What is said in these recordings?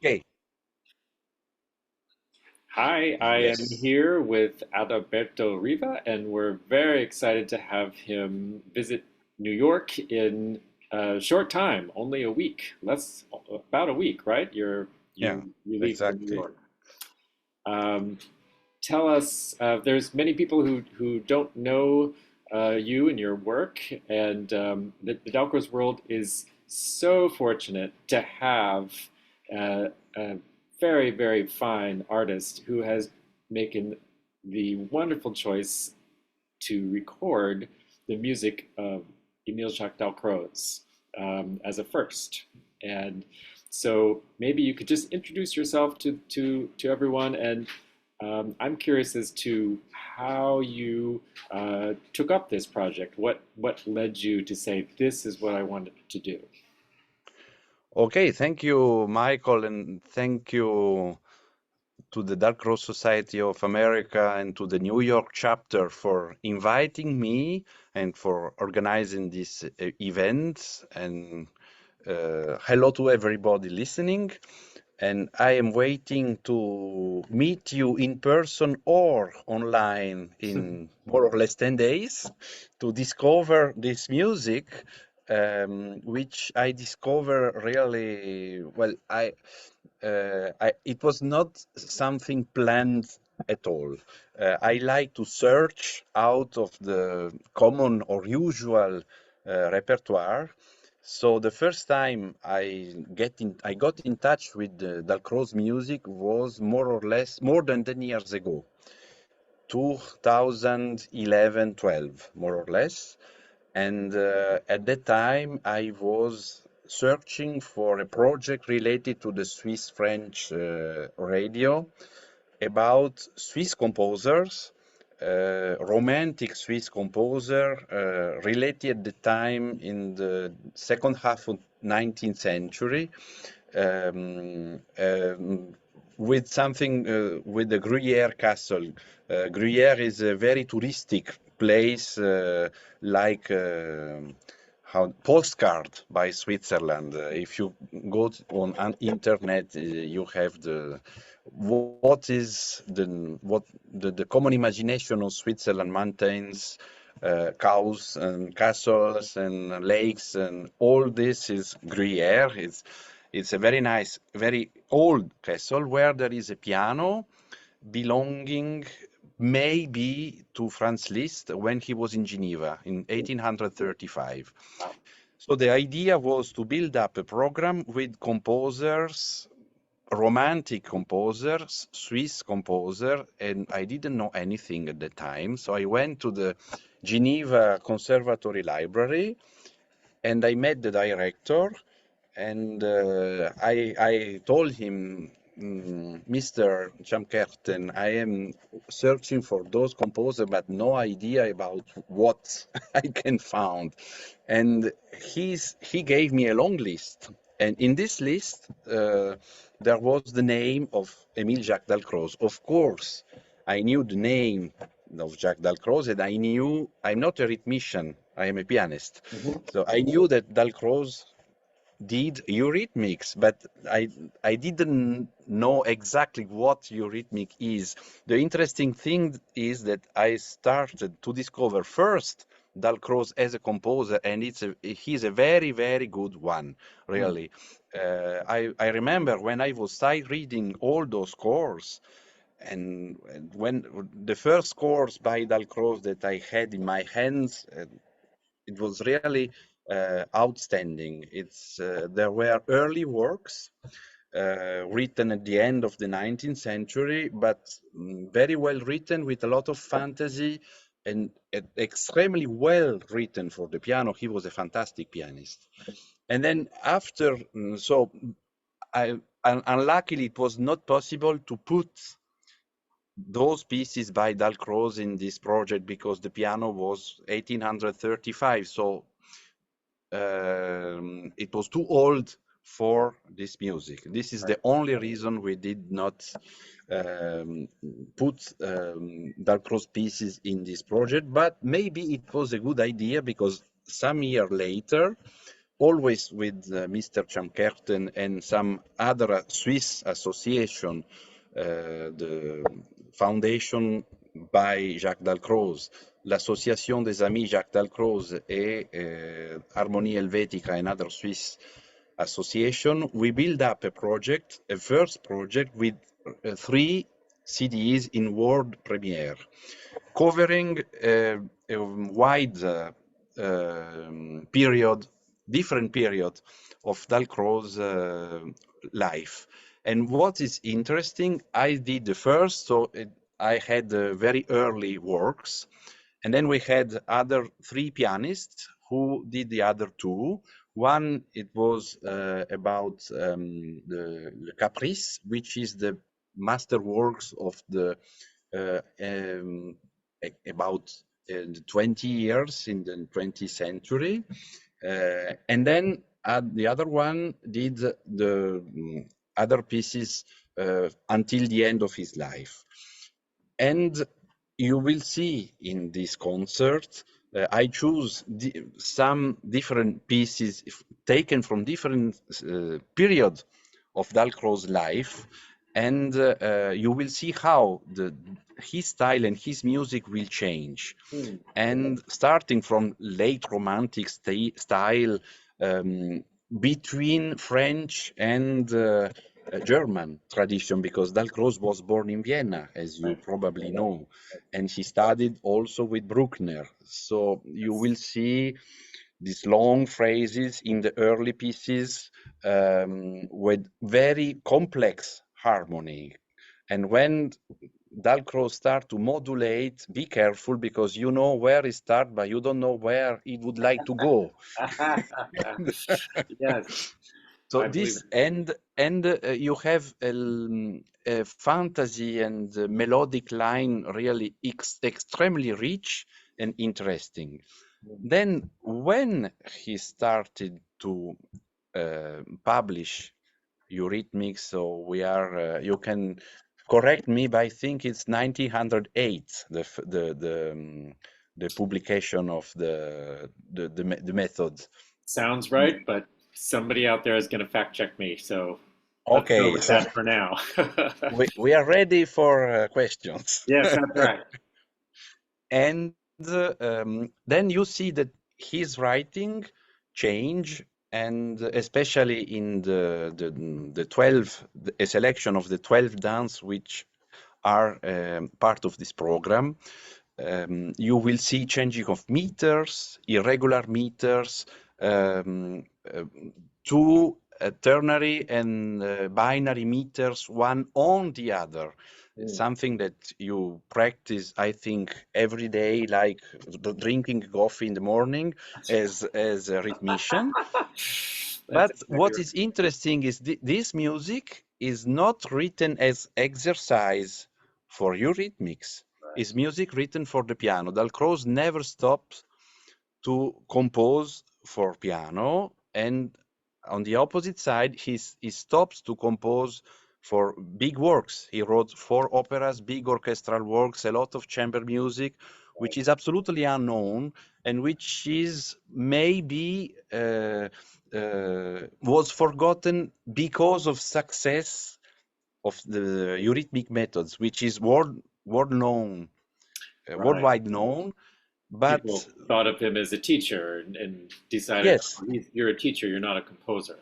Okay. Hi, I am Yes. here with Adalberto Riva, and we're very excited to have him visit New York in a short time, only a week, less about a week, right? Yeah, You leave for New exactly. York. Um, Tell us, there's many people who don't know you and your work, and the Dalcroze world is so fortunate to have a very, very fine artist who has making the wonderful choice to record the music of Emile Jacques Dalcroze as a first. And so maybe you could just introduce yourself to everyone. And I'm curious as to how you took up this project. What led you to say this is what I wanted to do? Okay, thank you, Michael, and thank you to the Dalcroze Society of America and to the New York chapter for inviting me and for organizing this event. And hello to everybody listening. And I am waiting to meet you in person or online in more or less 10 days to discover this music, which I discover really well. It was not something planned at all. I like to search out of the common or usual repertoire. So the first time I got in touch with the Dalcroze music was more or less more than 10 years ago, 2011, 12, more or less. And at that time, I was searching for a project related to the Swiss French radio about Swiss composers, romantic Swiss composer, related at the time in the second half of 19th century, um, um, with something with the Gruyere Castle. Gruyere is a very touristic place, like how postcard by Switzerland. If you go on an internet, you have the what is the common imagination of Switzerland: mountains, cows and castles and lakes, and all this is Gruyere. It's a very nice, very old castle where there is a piano belonging maybe to Franz Liszt when he was in Geneva in 1835. Wow. So the idea was to build up a program with composers, romantic composers, Swiss composer, and I didn't know anything at the time. So I went to the Geneva Conservatory Library and I met the director, and I told him, Mr. Chamkerten, I am searching for those composers, but no idea about what I can find. And he gave me a long list. And in this list, there was the name of Émile Jacques-Dalcroze. Of course, I knew the name of Jacques-Dalcroze, and I knew I'm not a rhythmician, I am a pianist. Mhm. So I knew that Dalcroze did eurythmics, but I didn't know exactly what eurythmic is. The interesting thing is that I started to discover first Dalcroze as a composer, and he's a very, very good one, Mm. really. I remember when I was sight reading all those scores, and when the first scores by Dalcroze that I had in my hands, it was really outstanding. There were early works written at the end of the 19th century, but very well written with a lot of fantasy and extremely well written for the piano. He was a fantastic pianist. And then after, so unluckily, it was not possible to put those pieces by Dalcroze in this project because the piano was 1835. So it was too old for this music. This is Right. the only reason we did not um, put Dalcroze pieces in this project, but maybe it was a good idea because some year later, always with Mr. Chamkerten and some other Swiss association, the foundation by Jacques-Dalcroze, l'Association des Amis Jacques-Dalcroze et Harmonie Helvetica, another Swiss association, we build up a project, a first project with 3 CDs in world premiere, covering a wide period, different period of Dalcroze life. And what is interesting, I did the first, so I had very early works, and then we had other 3 pianists who did the other 2. One, it was about the Caprice, which is the masterworks of the about 20 years in the 20th century. And then the other one did the other pieces until the end of his life. And you will see in this concert, I choose some different pieces taken from different periods of Dalcroze life, and you will see how his style and his music will change. And starting from late romantic style, between French and German tradition, because Dalcroze was born in Vienna, as you probably know, and he studied also with Bruckner. So you will see these long phrases in the early pieces with very complex harmony. And when Dalcroze start to modulate, be careful, because you know where it start, but you don't know where it would like to go. Yes, So I believe this and you have a fantasy and melodic line really extremely rich and interesting. Then when he started to publish Eurythmics, so we are you can correct me, but I think it's 1908 the publication of the method. sounds right, but somebody out there is going to fact check me, so let's go Okay, with so that for now. we are ready for questions. Yes, that's right. And then you see that his writing change, and especially in the 12, a selection of the 12 dance which are part of this program. You will see changing of meters, irregular meters, two ternary and binary meters, one on the other. Something that you practice, I think, every day, like drinking coffee in the morning as a rhythmician. That's But exactly what right. is interesting is this music is not written as exercise for eurythmics. It's music written for the piano. Dalcroze never stopped to compose for piano, and on the opposite side, he stops to compose for big works. He wrote 4 operas, big orchestral works, a lot of chamber music, which is absolutely unknown, and which is maybe was forgotten because of success of the eurythmic methods, which is known, Right. worldwide known. But People thought of him as a teacher and decided, yes, oh, you're a teacher, you're not a composer.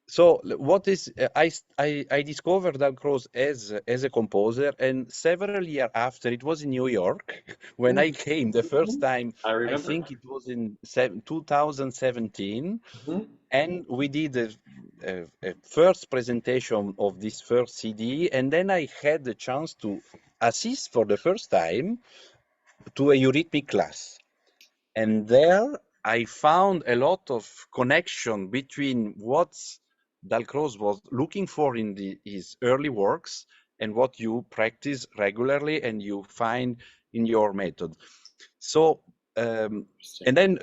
so what is I discovered Dalcroze as a composer, and several years after, it was in New York when I came the first time. I I remember. think it was in 2017, Mhm. and we did a first presentation of this first CD, and then I had the chance to assist for the first time to a eurythmic class. And there I found a lot of connection between what Dalcroze was looking for in his early works and what you practice regularly and you find in your method. So, Interesting. and then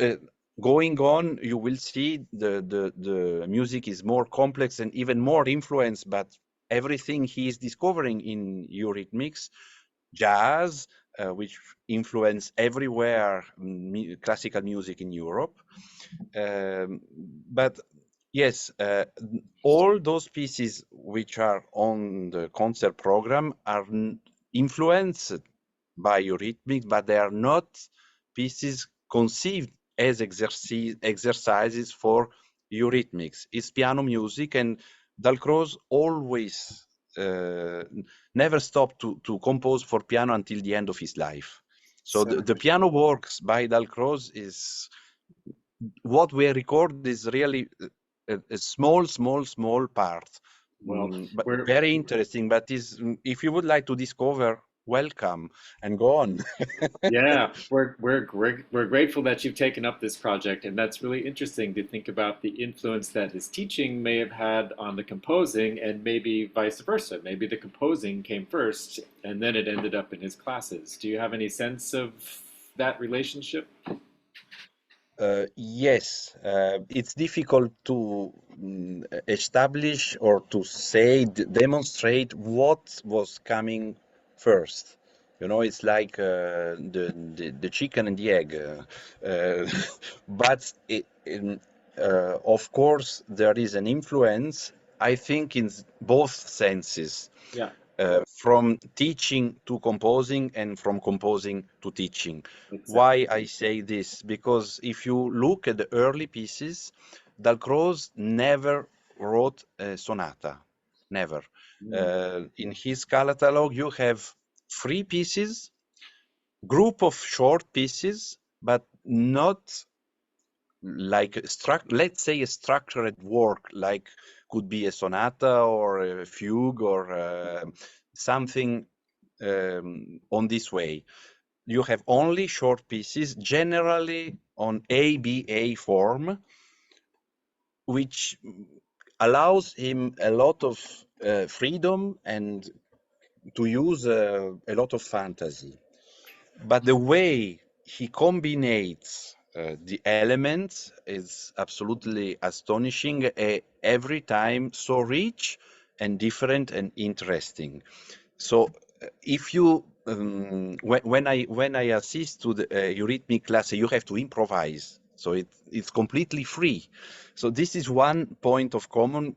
going on, you will see the music is more complex and even more influenced, but everything he is discovering in eurythmics jazz, which influence everywhere classical music in Europe. But yes, all those pieces which are on the concert program are influenced by Eurythmics, but they are not pieces conceived as exercises for Eurythmics. It's piano music, and Dalcroze always never stopped to compose for piano until the end of his life. So the piano works by Dalcroze is what we record is really a small part. Well, But we're very interesting. But if you would like to discover, welcome and go on. yeah, we're grateful that you've taken up this project, and that's really interesting to think about the influence that his teaching may have had on the composing, and maybe vice versa. Maybe the composing came first, and then it ended up in his classes. Do you have any sense of that relationship? Yes, it's difficult to establish or to say, demonstrate what was coming first. You know, it's like the chicken and the egg. But of course, there is an influence, I think, in both senses. Yeah, From teaching to composing and from composing to teaching. exactly. Why I say this? Because if you look at the early pieces, Dalcroze never wrote a sonata, never. Mm, In his catalog, you have three pieces, group of short pieces, but not like let's say a structured work, like could be a sonata or a fugue or something on this way. You have only short pieces, generally on ABA form, which allows him a lot of freedom and to use a lot of fantasy. But the way he combines the elements is absolutely astonishing, every time so rich and different and interesting. So if you when I assist to the eurythmic class, you have to improvise. So it's completely free. So this is one point of common,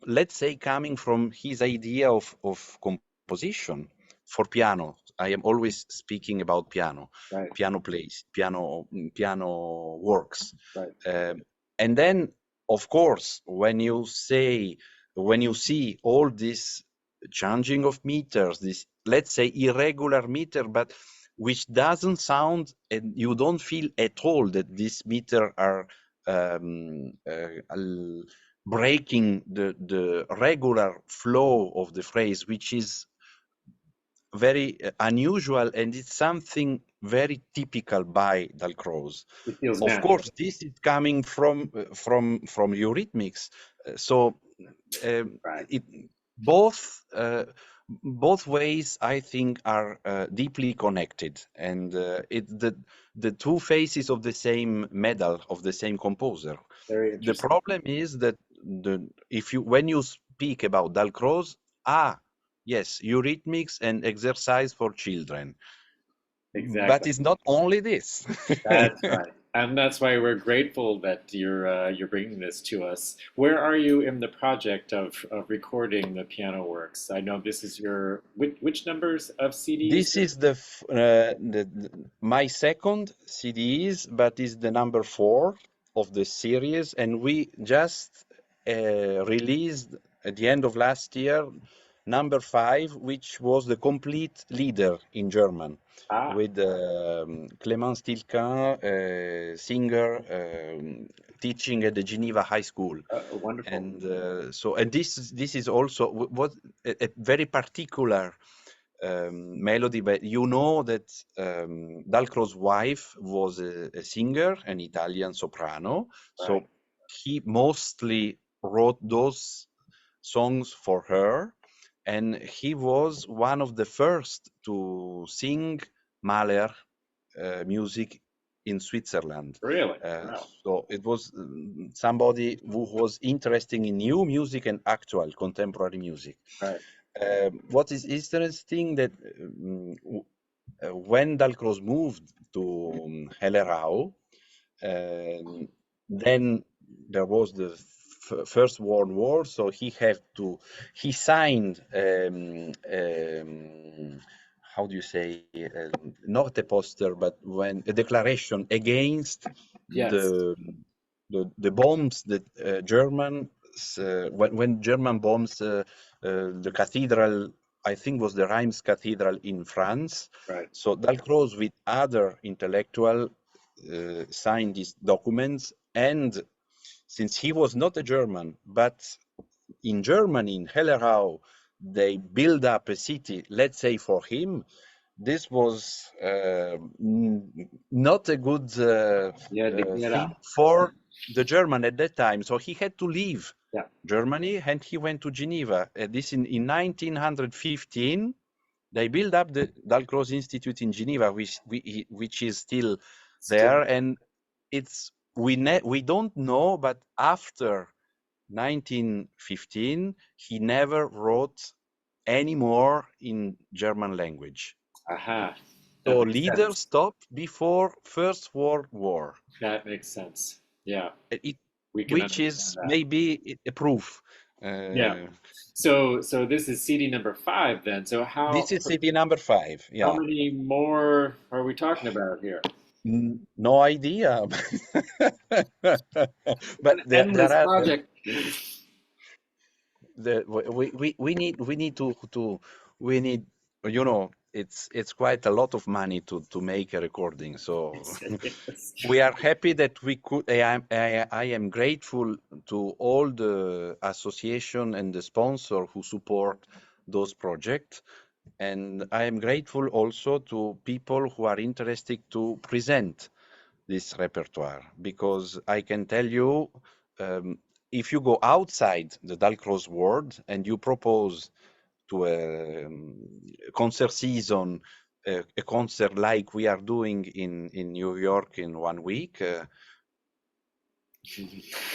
let's say, coming from his idea of composition for piano. I am always speaking about piano, right, piano plays, piano works. right. Um, and then, of course, when you see all this changing of meters, this, let's say, irregular meter, but which doesn't sound, and you don't feel at all that these meter are breaking the regular flow of the phrase, which is very unusual, and it's something very typical by Dalcroze. It feels Of natural. course, this is coming from Eurythmics, so Right. it both both ways, I think, are deeply connected, and it the two faces of the same medal of the same composer. Very The interesting. problem is that if you when you speak about Dalcroze, yes, eurythmics and exercise for children, but Exactly. it's not only this. That's right. And that's why we're grateful that you're bringing this to us. Where are you in the project of recording the piano works? I know this is your which numbers of CD is This this? is my second CDs, but is the number 4 of the series, and we just released at the end of last year number 5, which was the complete leader in German, Ah, with Clémence Tilquin, singer, teaching at the Geneva High School. wonderful. And and this is also what a very particular melody, but you know that Dalcroze's wife was a singer, an Italian soprano, Right. so he mostly wrote those songs for her, and he was one of the first to sing Mahler music in Switzerland. Really? Uh, Wow. so it was somebody who was interested in new music and actual contemporary music. Right. what is interesting that when Dalcroze moved to Hellerau, then there was the First World War, so he signed, how do you say, not a poster, but when a declaration against Yes, the bombs that when German bombs the cathedral, I think was the Reims Cathedral in France. right. So Dalcroze with other intellectual signed these documents, and since he was not a German, but in Germany, in Hellerau, they build up a city, let's say for him, this was not a good Yeah, to get thing out. for the German at that time. So he had to leave Yeah, Germany and he went to Geneva. This in 1915. They built up the Dalcroze Institute in Geneva, which is still still. there. And we don't know, but after 1915, he never wrote any more in German language. Aha, that So makes leader sense. stopped before First World War, That makes sense. Yeah, it, we can which understand is that. maybe a proof. Yeah. So this is CD number five then. So This is city number 5. how Yeah. many more are we talking about here? No idea. But An there endless are project. we need we need, it's quite a lot of money to make a recording. So Yes. we are happy that we could. I am grateful to all the association and the sponsor who support those projects. And I am grateful also to people who are interested to present this repertoire, because I can tell you, um, if you go outside the Dalcroze world and you propose to a concert season, a concert like we are doing in New York in 1 week,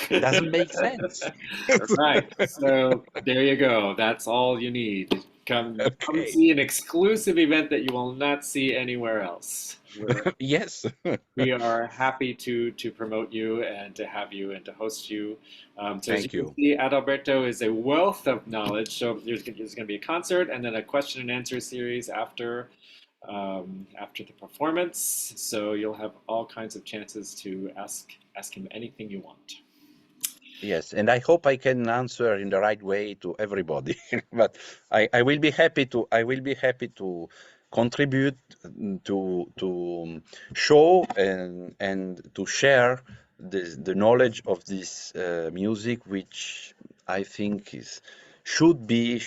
doesn't make sense. Right. So there you go. That's all you need. Come Okay. see an exclusive event that you will not see anywhere else. Yes. We are happy to promote you and to have you and to host you. So as you Thank can you. see, Adalberto is a wealth of knowledge. So there's going to be a concert and then a question and answer series after the performance. So you'll have all kinds of chances to ask him anything you want. Yes, and I hope I can answer in the right way to everybody. But I will be happy to contribute, to show and to share the knowledge of this music, which I think should be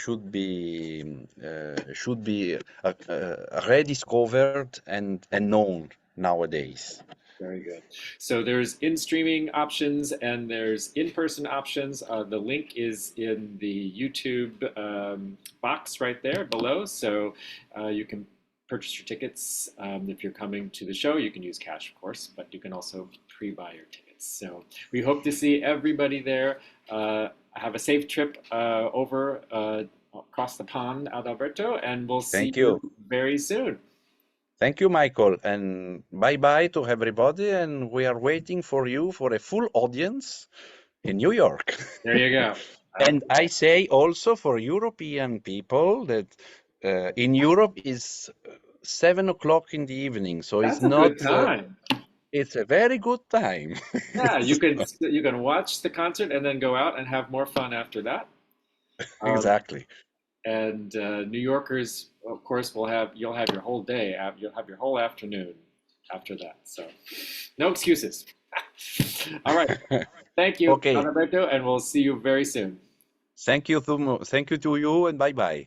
rediscovered and known nowadays. Very good. So there's in-streaming options and there's in-person options. The link is in the YouTube box right there below. So you can purchase your tickets. If you're coming to the show, you can use cash, of course, but you can also pre-buy your tickets. So we hope to see everybody there. Have a safe trip over across the pond, Adalberto, and we'll see Thank you you. very soon. Thank you, Michael, and bye-bye to everybody. And we are waiting for you for a full audience in New York. There you go. And I say also for European people that in Europe is 7 o'clock in the evening, so it's That's a good not. time. It's a very good time. Yeah, you can watch the concert and then go out and have more fun after that. Um, Exactly. and New Yorkers, of course, you'll have your whole day. You'll have your whole afternoon after that. So no excuses. All right. Thank you, Okay. Adalberto, and we'll see you very soon. Thank you to you, and bye-bye.